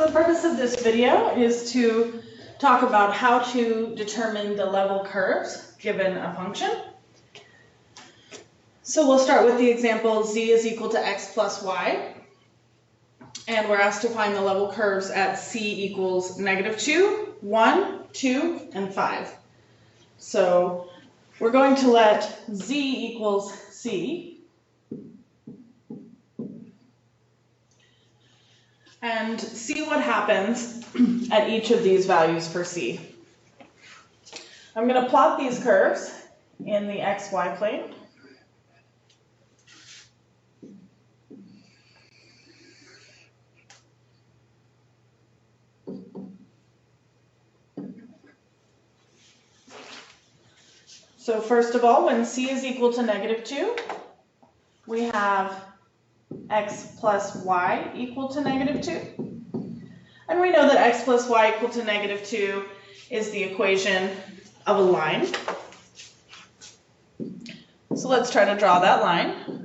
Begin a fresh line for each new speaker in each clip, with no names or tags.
So the purpose of this video is to talk about how to determine the level curves given a function. So we'll start with the example z is equal to x plus y. And we're asked to find the level curves at c equals -2, 1, 2, and 5. So we're going to let z equals c. And see what happens at each of these values for c. I'm going to plot these curves in the xy plane. So first of all, when c is equal to -2, we have x plus y equal to -2. And we know that x plus y equal to -2 is the equation of a line. So let's try to draw that line.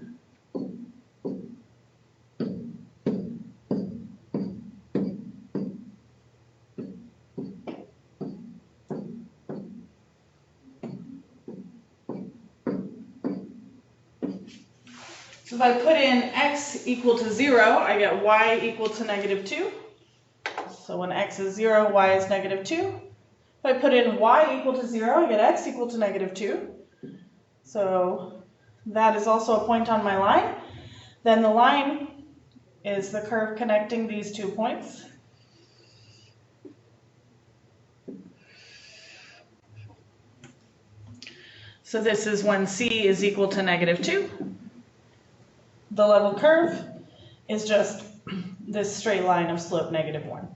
So if I put in x equal to 0, I get y equal to -2. So when x is 0, y is -2. If I put in y equal to 0, I get x equal to -2. So that is also a point on my line. Then the line is the curve connecting these 2 points. So this is when c is equal to -2. The level curve is just this straight line of slope -1.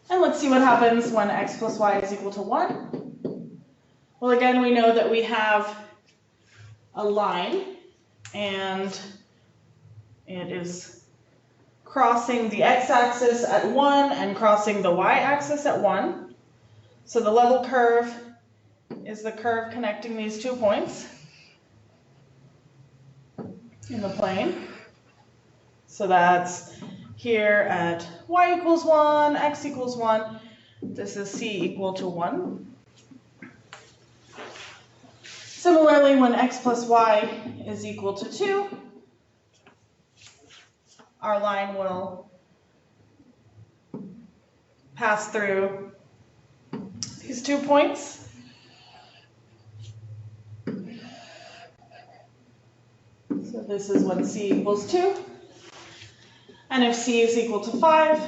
And let's see what happens when x plus y is equal to 1. Well, again, we know that we have a line, and it is crossing the x-axis at 1 and crossing the y-axis at 1. So the level curve is the curve connecting these 2 points in the plane. So that's here at y equals 1, x equals 1. This is c equal to 1. Similarly, when x plus y is equal to 2, our line will pass through these 2 points. So this is when c equals 2. And if c is equal to 5,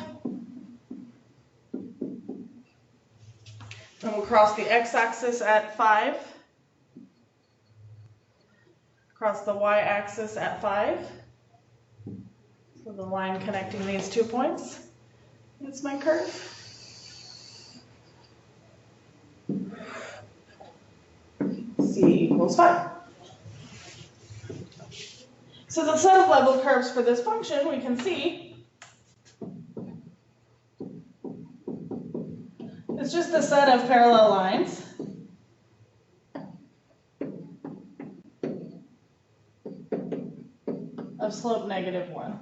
then we'll cross the x-axis at 5, cross the y-axis at 5. So the line connecting these 2 points is my curve. C equals 5. So the set of level curves for this function, we can see, it's just a set of parallel lines of slope -1.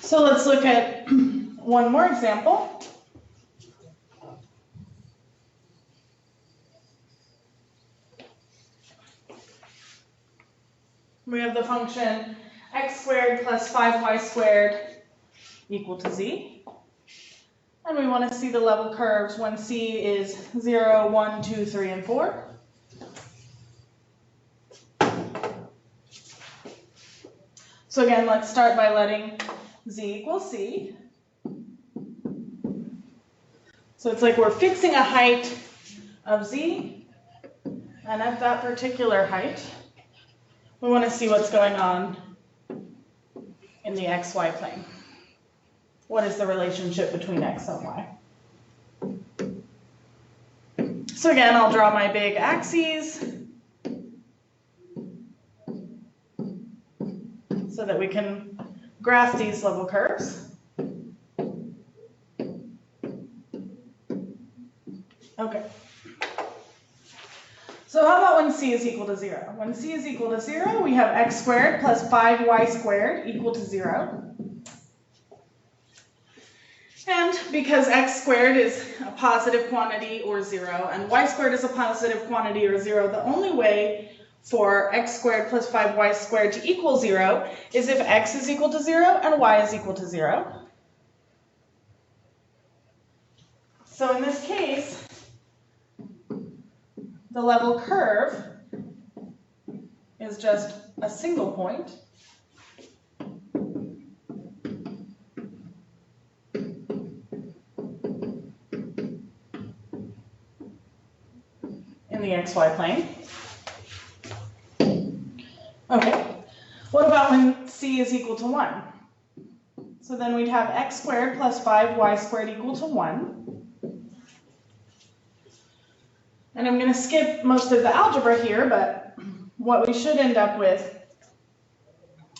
So let's look at one more example. We have the function x squared plus 5y squared equal to z. And we want to see the level curves when c is 0, 1, 2, 3, and 4. So again, let's start by letting z equal c. So it's like we're fixing a height of z, and at that particular height, we want to see what's going on in the xy plane. What is the relationship between x and y? So again, I'll draw my big axes so that we can graph these level curves. Okay. So how about when c is equal to 0? When c is equal to 0, we have x squared plus 5y squared equal to 0. And because x squared is a positive quantity or 0, and y squared is a positive quantity or 0, the only way for x squared plus 5y squared to equal 0 is if x is equal to 0 and y is equal to 0. So in this case, the level curve is just a single point. In the xy plane. Okay, what about when c is equal to 1? So then we'd have x squared plus 5y squared equal to 1. And I'm going to skip most of the algebra here, but what we should end up with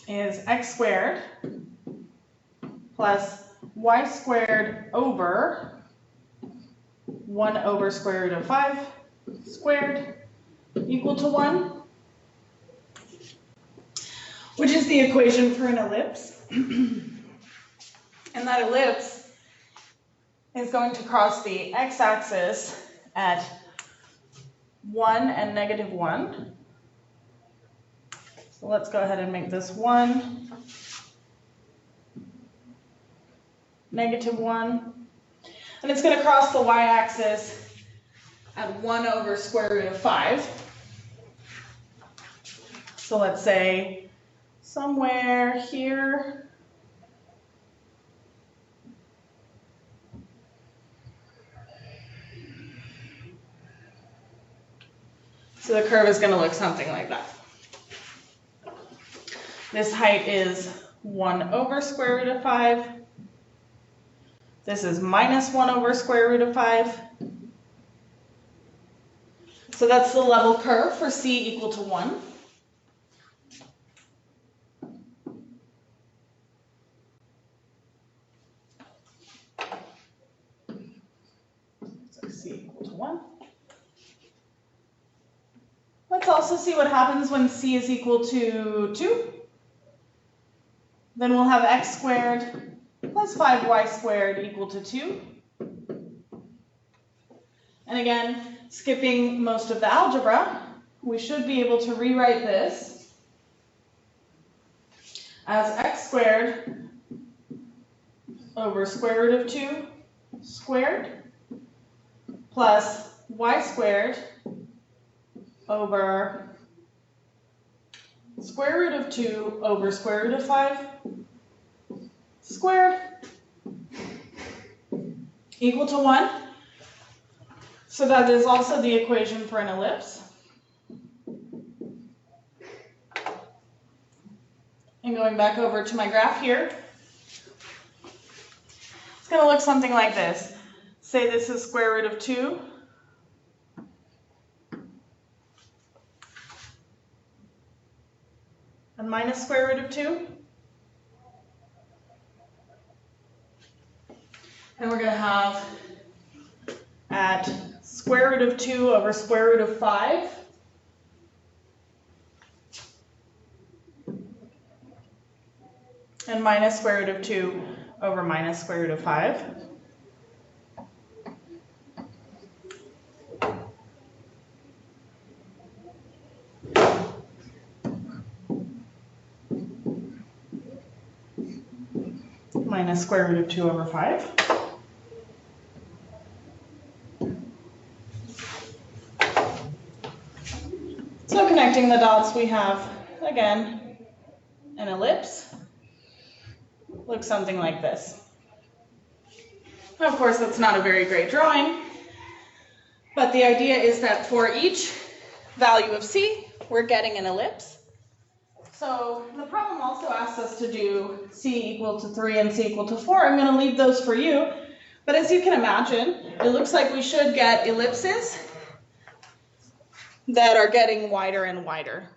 is x squared plus y squared over 1 over square root of 5 squared equal to 1, which is the equation for an ellipse. And that ellipse is going to cross the x-axis at 1 and negative 1. So let's go ahead and make this 1, negative 1. And it's going to cross the y-axis at 1 over square root of 5. So let's say somewhere here. So the curve is going to look something like that. This height is 1 over square root of 5. This is minus 1 over square root of 5. So that's the level curve for c equal to 1. So c equal to 1. Let's also see what happens when c is equal to 2. Then we'll have x squared plus 5y squared equal to 2. And again, skipping most of the algebra, we should be able to rewrite this as x squared over square root of 2 squared plus y squared over square root of 2 over square root of 5 squared equal to 1. So that is also the equation for an ellipse. And going back over to my graph here, it's going to look something like this. Say this is square root of 2. And minus square root of 2. And we're going to have at square root of 2 over square root of 5. And minus square root of 2 over minus square root of 5. Minus square root of 2 over 5. So connecting the dots, we have, again, an ellipse. Looks something like this. Of course, that's not a very great drawing, but the idea is that for each value of c, we're getting an ellipse. So the problem also asks us to do c equal to 3 and c equal to 4. I'm going to leave those for you. But as you can imagine, it looks like we should get ellipses that are getting wider and wider.